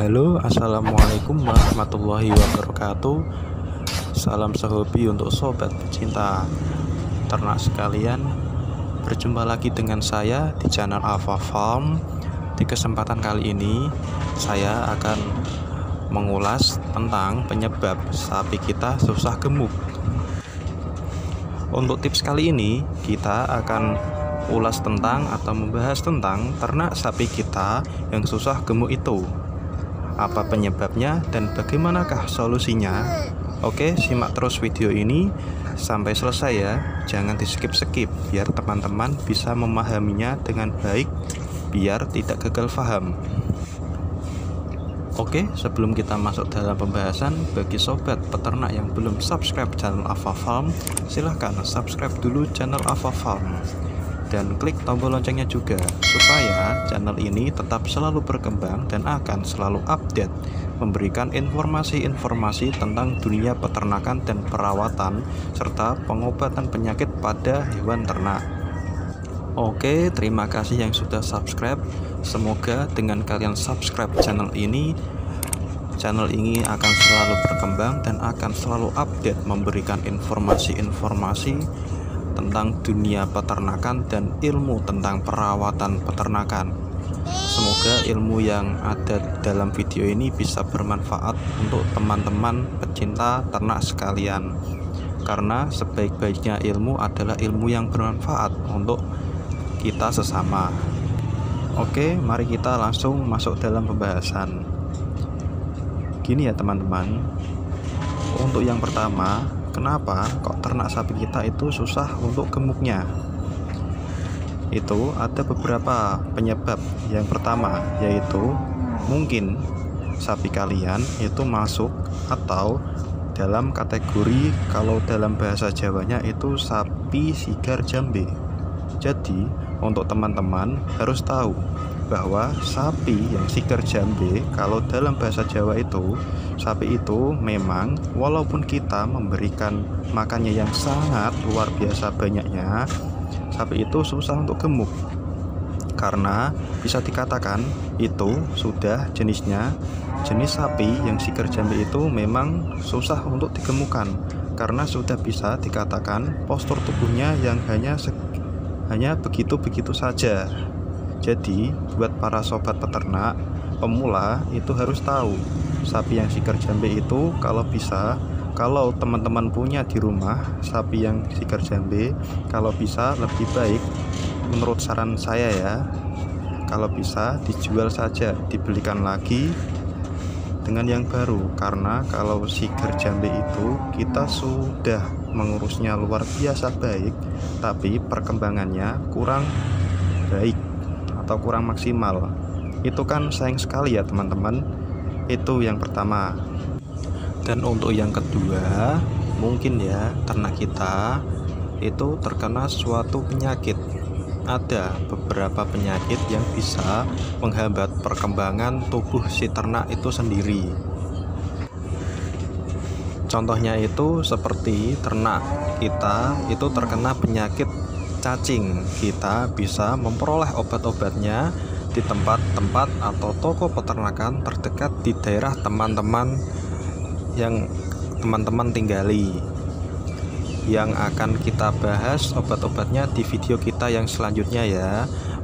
Halo, assalamualaikum warahmatullahi wabarakatuh. Salam sehobi untuk sobat pecinta ternak sekalian. Berjumpa lagi dengan saya di channel Alpha Farm. Di kesempatan kali ini saya akan mengulas tentang penyebab sapi kita susah gemuk. Untuk tips kali ini kita akan ulas tentang atau membahas tentang ternak sapi kita yang susah gemuk itu. Apa penyebabnya dan bagaimanakah solusinya? Oke, simak terus video ini sampai selesai ya. Jangan di skip-skip biar teman-teman bisa memahaminya dengan baik, biar tidak gagal paham. Oke, sebelum kita masuk dalam pembahasan, bagi sobat peternak yang belum subscribe channel Alpha Farm, silahkan subscribe dulu channel Alpha Farm dan klik tombol loncengnya juga, supaya channel ini tetap selalu berkembang dan akan selalu update, memberikan informasi-informasi tentang dunia peternakan dan perawatan serta pengobatan penyakit pada hewan ternak. Oke, terima kasih yang sudah subscribe. Semoga dengan kalian subscribe channel ini akan selalu berkembang dan akan selalu update, memberikan informasi-informasi tentang dunia peternakan dan ilmu tentang perawatan peternakan. Semoga ilmu yang ada dalam video ini bisa bermanfaat untuk teman-teman pecinta ternak sekalian, karena sebaik-baiknya ilmu adalah ilmu yang bermanfaat untuk kita sesama. Oke, mari kita langsung masuk dalam pembahasan. Gini ya teman-teman, untuk yang pertama, kenapa kok ternak sapi kita itu susah untuk gemuknya? Itu ada beberapa penyebab. Yang pertama yaitu mungkin sapi kalian itu masuk atau dalam kategori, kalau dalam bahasa Jawanya itu sapi sigar jambe. Jadi untuk teman-teman harus tahu bahwa sapi yang sigar jambe, kalau dalam bahasa Jawa itu, sapi itu memang walaupun kita memberikan makannya yang sangat luar biasa banyaknya, sapi itu susah untuk gemuk. Karena bisa dikatakan itu sudah jenis sapi yang sigar jambe itu memang susah untuk digemukkan, karena sudah bisa dikatakan postur tubuhnya yang hanya begitu-begitu saja. Jadi buat para sobat peternak pemula itu harus tahu, sapi yang sigar jambe itu kalau bisa, kalau teman-teman punya di rumah sapi yang sigar jambe, kalau bisa lebih baik menurut saran saya ya, kalau bisa dijual saja, dibelikan lagi dengan yang baru. Karena kalau sigar jambe itu kita sudah mengurusnya luar biasa baik, tapi perkembangannya kurang baik atau kurang maksimal, itu kan sayang sekali ya teman-teman. Itu yang pertama. Dan untuk yang kedua, mungkin ya ternak kita itu terkena suatu penyakit. Ada beberapa penyakit yang bisa menghambat perkembangan tubuh si ternak itu sendiri. Contohnya itu seperti ternak kita itu terkena penyakit cacing. Kita bisa memperoleh obat-obatnya di tempat-tempat atau toko peternakan terdekat di daerah teman-teman yang teman-teman tinggali, yang akan kita bahas obat-obatnya di video kita yang selanjutnya ya.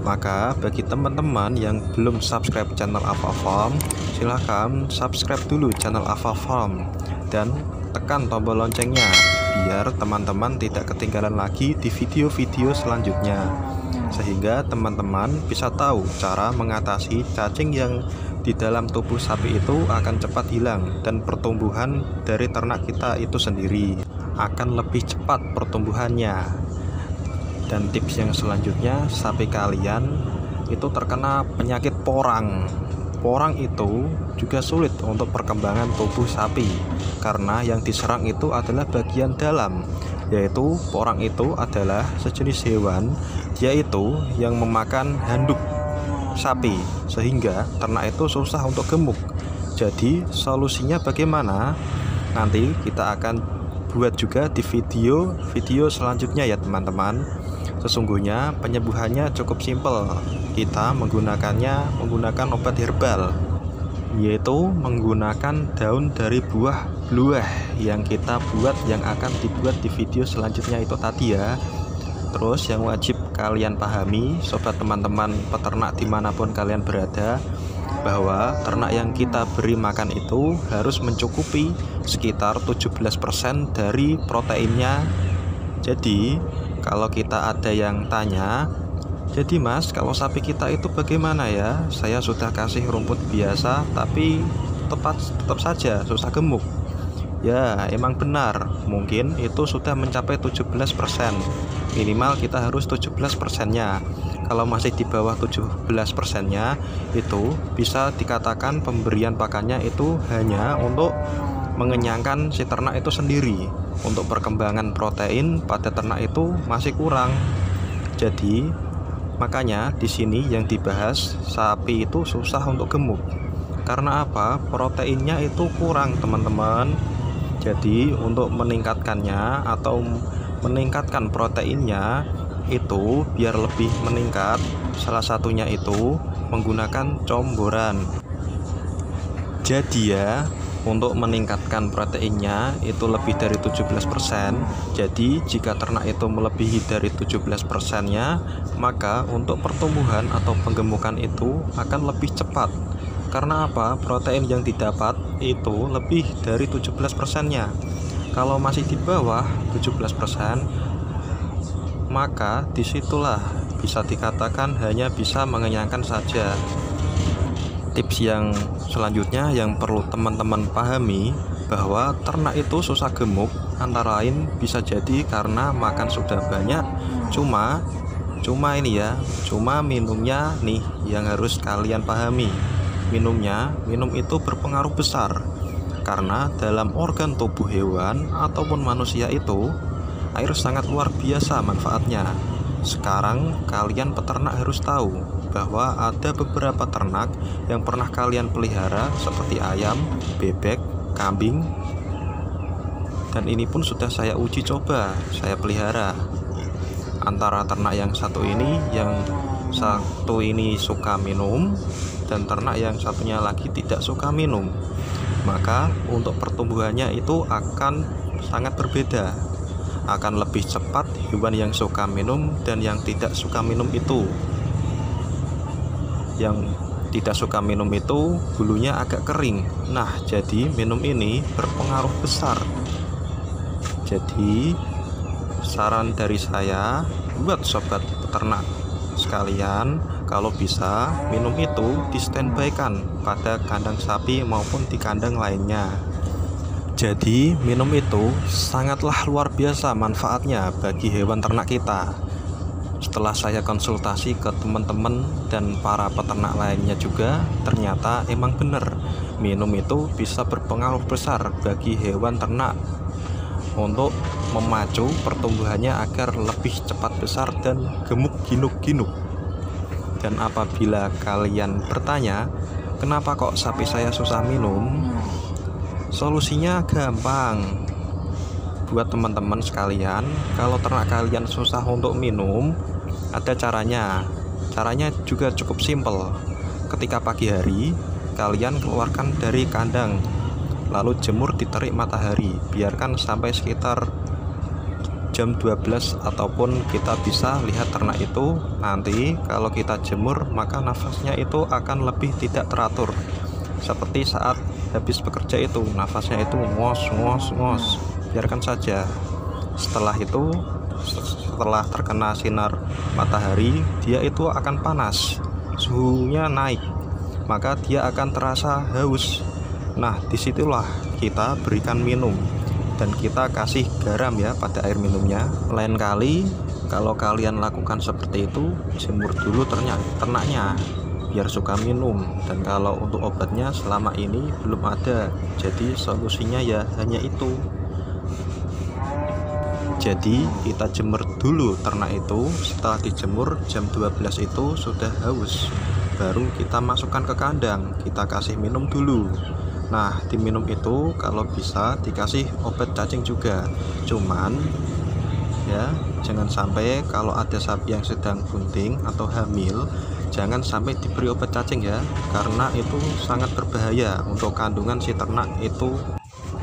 Maka bagi teman-teman yang belum subscribe channel Alpha Farm, silahkan subscribe dulu channel Alpha Farm dan tekan tombol loncengnya, biar teman-teman tidak ketinggalan lagi di video-video selanjutnya, sehingga teman-teman bisa tahu cara mengatasi cacing yang di dalam tubuh sapi itu akan cepat hilang, dan pertumbuhan dari ternak kita itu sendiri akan lebih cepat pertumbuhannya. Dan tips yang selanjutnya, sapi kalian itu terkena penyakit porang. Porang itu juga sulit untuk perkembangan tubuh sapi, karena yang diserang itu adalah bagian dalam, yaitu porang itu adalah sejenis hewan, yaitu yang memakan handuk sapi, sehingga ternak itu susah untuk gemuk. Jadi solusinya bagaimana? Nanti kita akan buat juga di video selanjutnya ya teman-teman. Sesungguhnya penyembuhannya cukup simpel. Kita menggunakan obat herbal. yaitu menggunakan daun dari buah blueh yang kita buat, yang akan dibuat di video selanjutnya itu tadi ya. Terus yang wajib kalian pahami sobat teman-teman peternak dimanapun kalian berada, bahwa ternak yang kita beri makan itu harus mencukupi sekitar 17% dari proteinnya. Jadi kalau kita ada yang tanya, jadi mas, kalau sapi kita itu bagaimana ya? Saya sudah kasih rumput biasa tapi tetap saja susah gemuk. Ya emang benar, mungkin itu sudah mencapai 17%. Minimal kita harus 17%-nya. Kalau masih di bawah 17%-nya, itu bisa dikatakan pemberian pakannya itu hanya untuk mengenyangkan si ternak itu sendiri. Untuk perkembangan protein pada ternak itu masih kurang. Jadi makanya di sini yang dibahas, sapi itu susah untuk gemuk. Karena apa? Proteinnya itu kurang teman-teman. Jadi untuk meningkatkannya atau meningkatkan proteinnya itu biar lebih meningkat, salah satunya itu menggunakan comboran. Jadi ya, untuk meningkatkan proteinnya itu lebih dari 17%. Jadi jika ternak itu melebihi dari 17%-nya, maka untuk pertumbuhan atau penggemukan itu akan lebih cepat. Karena apa? Protein yang didapat itu lebih dari 17%-nya. Kalau masih di bawah 17%, maka disitulah bisa dikatakan hanya bisa mengenyangkan saja. Tips yang selanjutnya yang perlu teman-teman pahami, bahwa ternak itu susah gemuk antara lain bisa jadi karena makan sudah banyak, cuma minumnya nih yang harus kalian pahami. Minum itu berpengaruh besar, karena dalam organ tubuh hewan ataupun manusia itu air sangat luar biasa manfaatnya. Sekarang kalian peternak harus tahu bahwa ada beberapa ternak yang pernah kalian pelihara seperti ayam, bebek, kambing, dan ini pun sudah saya uji coba, saya pelihara. Antara ternak yang satu ini suka minum, dan ternak yang satunya lagi tidak suka minum, maka untuk pertumbuhannya itu akan sangat berbeda. Akan lebih cepat hewan yang suka minum dan yang tidak suka minum itu. Yang tidak suka minum itu bulunya agak kering. Nah, jadi minum ini berpengaruh besar. Jadi saran dari saya buat sobat peternak sekalian, kalau bisa minum itu di standby-kan pada kandang sapi maupun di kandang lainnya. Jadi minum itu sangatlah luar biasa manfaatnya bagi hewan ternak kita. Setelah saya konsultasi ke teman-teman dan para peternak lainnya juga, ternyata emang benar, minum itu bisa berpengaruh besar bagi hewan ternak untuk memacu pertumbuhannya agar lebih cepat besar dan gemuk ginuk-ginuk. Dan apabila kalian bertanya, kenapa kok sapi saya susah minum? Solusinya gampang. Buat teman-teman sekalian, kalau ternak kalian susah untuk minum, ada caranya. Caranya juga cukup simpel. Ketika pagi hari, kalian keluarkan dari kandang, lalu jemur di terik matahari, biarkan sampai sekitar jam 12, ataupun kita bisa lihat ternak itu nanti kalau kita jemur maka nafasnya itu akan lebih tidak teratur, seperti saat habis bekerja itu nafasnya itu ngos, biarkan saja. Setelah itu, setelah terkena sinar matahari, dia itu akan panas, suhunya naik, maka dia akan terasa haus. Nah, disitulah kita berikan minum dan kita kasih garam ya pada air minumnya. Lain kali kalau kalian lakukan seperti itu, jemur dulu ternaknya biar suka minum. Dan kalau untuk obatnya selama ini belum ada, jadi solusinya ya hanya itu. Jadi kita jemur dulu ternak itu. Setelah dijemur jam 12 itu sudah haus, baru kita masukkan ke kandang, kita kasih minum dulu. Nah, diminum itu kalau bisa dikasih obat cacing juga. Cuman ya jangan sampai kalau ada sapi yang sedang bunting atau hamil, jangan sampai diberi obat cacing ya, karena itu sangat berbahaya untuk kandungan si ternak itu.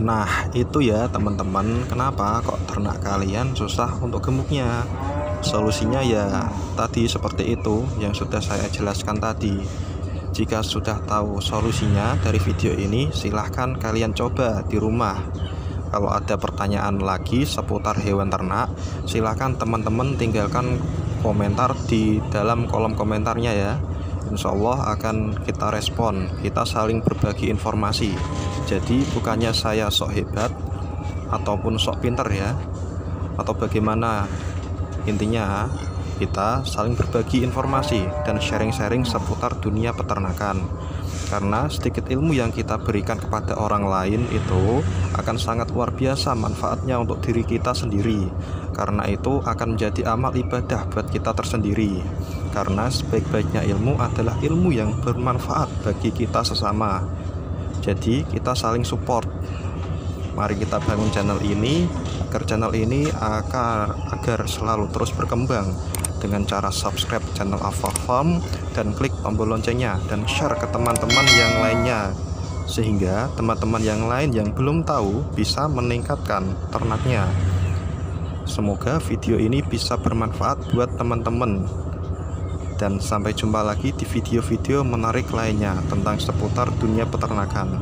Nah itu ya teman-teman, kenapa kok ternak kalian susah untuk gemuknya. Solusinya ya tadi seperti itu yang sudah saya jelaskan tadi. Jika sudah tahu solusinya dari video ini, silahkan kalian coba di rumah. Kalau ada pertanyaan lagi seputar hewan ternak, silahkan teman-teman tinggalkan komentar di dalam kolom komentarnya ya. Insya Allah akan kita respon, kita saling berbagi informasi. Jadi bukannya saya sok hebat ataupun sok pinter ya, atau bagaimana. Intinya kita saling berbagi informasi dan sharing-sharing seputar dunia peternakan. Karena sedikit ilmu yang kita berikan kepada orang lain itu akan sangat luar biasa manfaatnya untuk diri kita sendiri. Karena itu akan menjadi amal ibadah buat kita tersendiri. Karena sebaik-baiknya ilmu adalah ilmu yang bermanfaat bagi kita sesama. Jadi kita saling support. Mari kita bangun channel ini agar channel ini agar selalu terus berkembang dengan cara subscribe channel Alpha Farm dan klik tombol loncengnya dan share ke teman-teman yang lainnya, sehingga teman-teman yang lain yang belum tahu bisa meningkatkan ternaknya. Semoga video ini bisa bermanfaat buat teman-teman, dan sampai jumpa lagi di video-video menarik lainnya tentang seputar dunia peternakan.